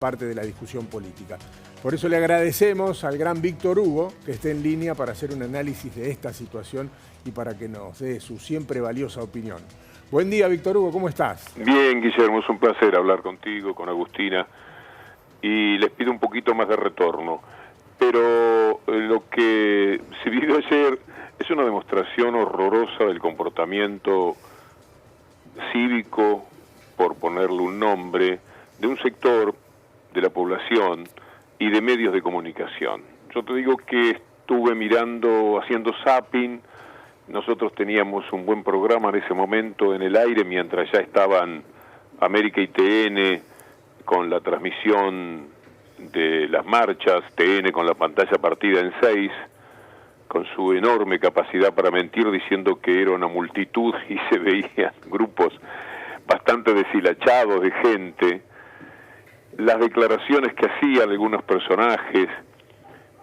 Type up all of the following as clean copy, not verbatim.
parte de la discusión política. Por eso le agradecemos al gran Víctor Hugo que esté en línea para hacer un análisis de esta situación y para que nos dé su siempre valiosa opinión. Buen día, Víctor Hugo, ¿cómo estás? Bien, Guillermo, es un placer hablar contigo, con Agustina, y les pido un poquito más de retorno. Pero lo que se vivió ayer es una demostración horrorosa del comportamiento cívico, por ponerle un nombre, de un sector de la población y de medios de comunicación. Yo te digo que estuve mirando, haciendo zapping. Nosotros teníamos un buen programa en ese momento en el aire mientras ya estaban América y TN con la transmisión de las marchas, TN con la pantalla partida en 6, con su enorme capacidad para mentir diciendo que era una multitud y se veían grupos bastante deshilachados de gente, las declaraciones que hacían algunos personajes,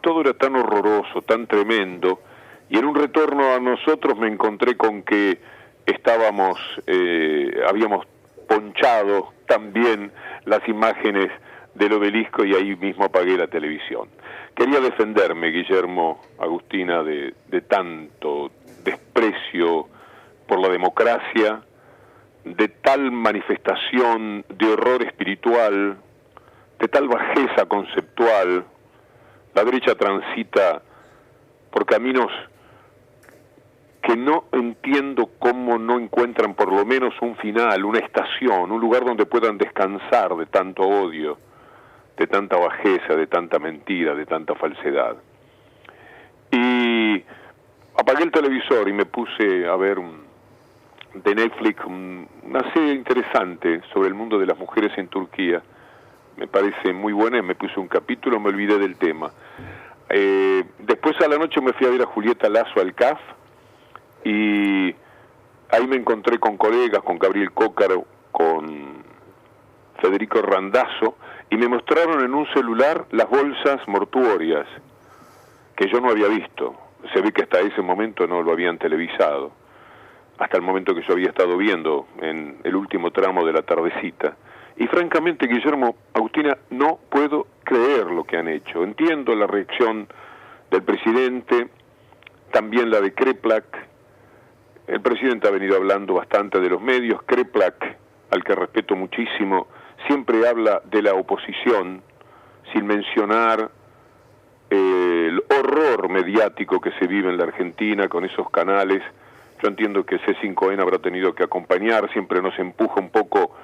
todo era tan horroroso, tan tremendo, y en un retorno a nosotros me encontré con que habíamos ponchado también las imágenes del obelisco y ahí mismo apagué la televisión. Quería defenderme, Guillermo, Agustina, de tanto desprecio por la democracia, de tal manifestación de horror espiritual, de tal bajeza conceptual. La derecha transita por caminos que no entiendo cómo no encuentran por lo menos un final, una estación, un lugar donde puedan descansar de tanto odio, de tanta bajeza, de tanta mentira, de tanta falsedad. Y apagué el televisor y me puse a ver de Netflix una serie interesante sobre el mundo de las mujeres en Turquía. Me parece muy buena, me puse un capítulo, me olvidé del tema. Después a la noche me fui a ver a Julieta Lazo al CAF y ahí me encontré con colegas, con Gabriel Cócaro, con Federico Randazzo, y me mostraron en un celular las bolsas mortuorias que yo no había visto. Se ve que hasta ese momento no lo habían televisado, hasta el momento que yo había estado viendo en el último tramo de la tardecita. Y francamente, Guillermo, Agustina, no puedo creer lo que han hecho. Entiendo la reacción del presidente, también la de Kreplak. El presidente ha venido hablando bastante de los medios. Kreplak, al que respeto muchísimo, siempre habla de la oposición, sin mencionar el horror mediático que se vive en la Argentina con esos canales. Yo entiendo que C5N habrá tenido que acompañar, siempre nos empuja un poco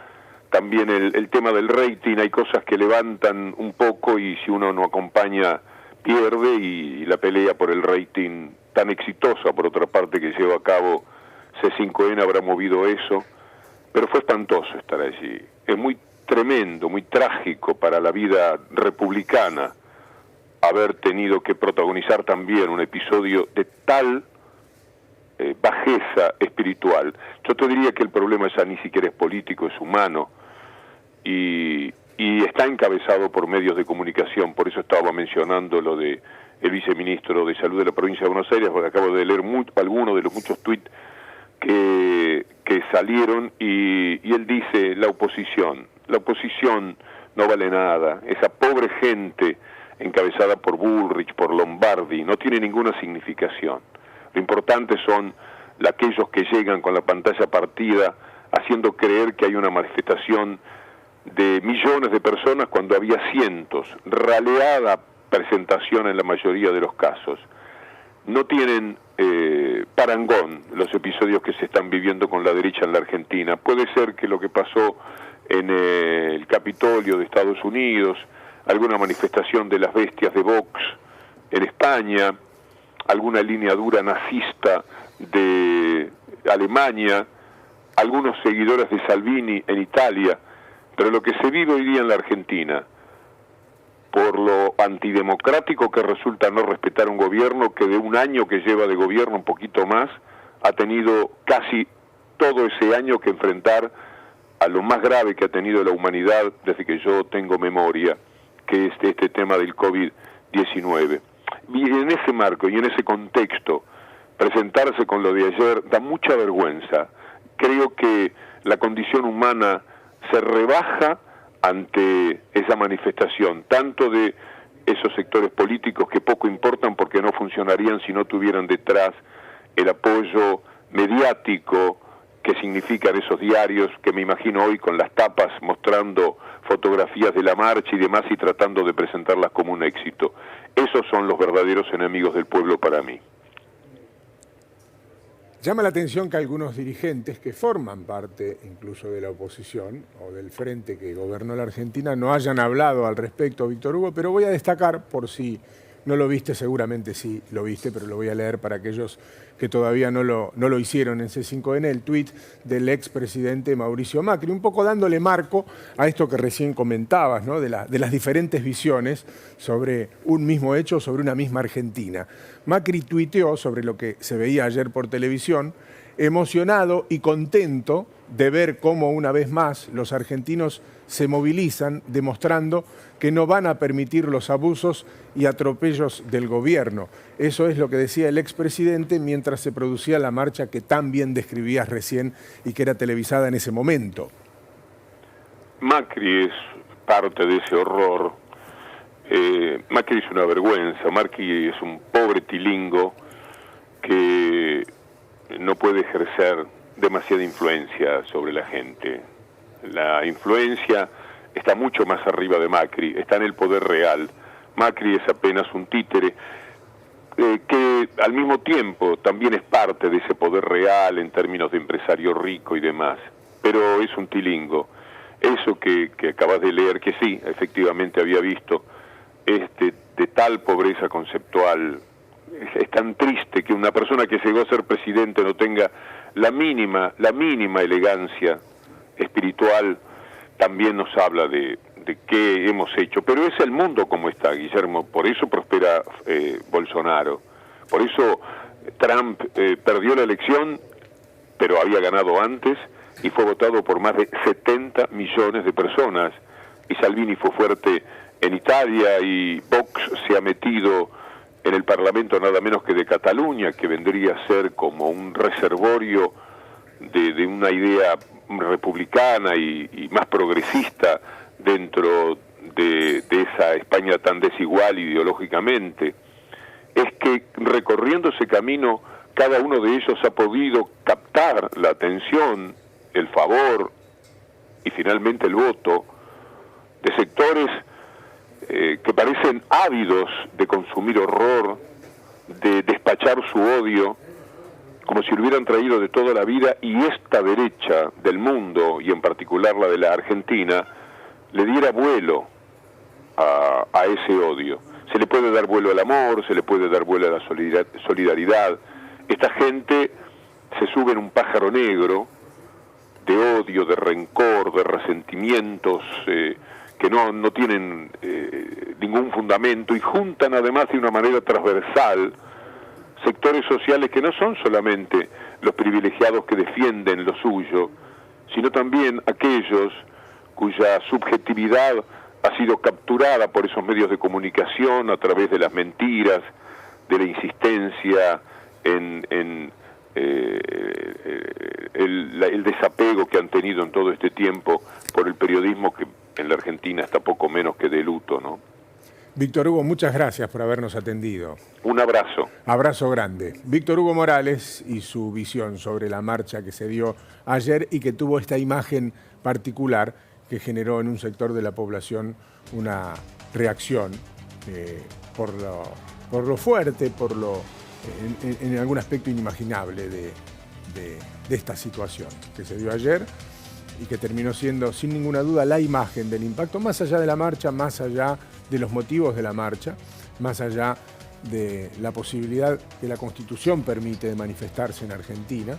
también el tema del rating. Hay cosas que levantan un poco y si uno no acompaña pierde, y la pelea por el rating tan exitosa, por otra parte, que lleva a cabo C5N habrá movido eso, pero fue espantoso estar allí. Es muy tremendo, muy trágico para la vida republicana haber tenido que protagonizar también un episodio de tal bajeza espiritual. Yo te diría que el problema ya ni siquiera es político, es humano, y está encabezado por medios de comunicación. Por eso estaba mencionando lo de el viceministro de Salud de la provincia de Buenos Aires, porque acabo de leer algunos de los muchos tuits que salieron, y él dice: la oposición no vale nada, esa pobre gente encabezada por Bullrich, por Lombardi, no tiene ninguna significación. Lo importante son aquellos que llegan con la pantalla partida haciendo creer que hay una manifestación de millones de personas cuando había cientos, raleada presentación en la mayoría de los casos. No tienen parangón los episodios que se están viviendo con la derecha en la Argentina. Puede ser que lo que pasó en el Capitolio de Estados Unidos, alguna manifestación de las bestias de Vox en España, alguna línea dura nazista de Alemania, algunos seguidores de Salvini en Italia, pero lo que se vive hoy día en la Argentina, por lo antidemocrático que resulta no respetar un gobierno que de un año que lleva de gobierno, un poquito más, ha tenido casi todo ese año que enfrentar a lo más grave que ha tenido la humanidad desde que yo tengo memoria, que es este tema del COVID-19. Y en ese marco y en ese contexto, presentarse con lo de ayer da mucha vergüenza. Creo que la condición humana se rebaja ante esa manifestación, tanto de esos sectores políticos que poco importan porque no funcionarían si no tuvieran detrás el apoyo mediático que significan esos diarios que me imagino hoy con las tapas mostrando fotografías de la marcha y demás y tratando de presentarlas como un éxito. Esos son los verdaderos enemigos del pueblo para mí. Llama la atención que algunos dirigentes que forman parte incluso de la oposición o del frente que gobernó la Argentina no hayan hablado al respecto, Víctor Hugo, pero voy a destacar, por si no lo viste, seguramente sí lo viste, pero lo voy a leer para aquellos que todavía no lo hicieron en C5N, el tuit del expresidente Mauricio Macri, un poco dándole marco a esto que recién comentabas, ¿no? de las diferentes visiones sobre un mismo hecho, sobre una misma Argentina. Macri tuiteó sobre lo que se veía ayer por televisión, emocionado y contento de ver cómo una vez más los argentinos se movilizan demostrando que no van a permitir los abusos y atropellos del gobierno. Eso es lo que decía el expresidente mientras se producía la marcha que tan bien describías recién y que era televisada en ese momento. Macri es parte de ese horror. Macri es una vergüenza. Macri es un pobre tilingo que no puede ejercer demasiada influencia sobre la gente. La influencia está mucho más arriba de Macri, está en el poder real. Macri es apenas un títere que al mismo tiempo también es parte de ese poder real en términos de empresario rico y demás, pero es un tilingo. Eso que acabas de leer, que sí, efectivamente había visto, de tal pobreza conceptual, es tan triste que una persona que llegó a ser presidente no tenga la mínima elegancia espiritual. También nos habla de qué hemos hecho, pero es el mundo como está, Guillermo, por eso prospera Bolsonaro, por eso Trump perdió la elección, pero había ganado antes y fue votado por más de 70 millones de personas, y Salvini fue fuerte en Italia y Vox se ha metido en el Parlamento nada menos que de Cataluña, que vendría a ser como un reservorio de una idea republicana y más progresista dentro de esa España tan desigual ideológicamente. Es que recorriendo ese camino, cada uno de ellos ha podido captar la atención, el favor y finalmente el voto de sectores que parecen ávidos de consumir horror, de despachar su odio, como si lo hubieran traído de toda la vida, y esta derecha del mundo, y en particular la de la Argentina, le diera vuelo a ese odio. Se le puede dar vuelo al amor, se le puede dar vuelo a la solidaridad. Esta gente se sube en un pájaro negro de odio, de rencor, de resentimientos que no tienen ningún fundamento, y juntan además de una manera transversal sectores sociales que no son solamente los privilegiados que defienden lo suyo, sino también aquellos cuya subjetividad ha sido capturada por esos medios de comunicación a través de las mentiras, de la insistencia en el desapego que han tenido en todo este tiempo por el periodismo, que en la Argentina está poco menos que de luto, ¿no? Víctor Hugo, muchas gracias por habernos atendido. Un abrazo. Abrazo grande. Víctor Hugo Morales y su visión sobre la marcha que se dio ayer y que tuvo esta imagen particular que generó en un sector de la población una reacción por lo fuerte, en algún aspecto inimaginable de esta situación que se dio ayer y que terminó siendo sin ninguna duda la imagen del impacto, más allá de la marcha, más allá de los motivos de la marcha, más allá de la posibilidad que la Constitución permite de manifestarse en Argentina,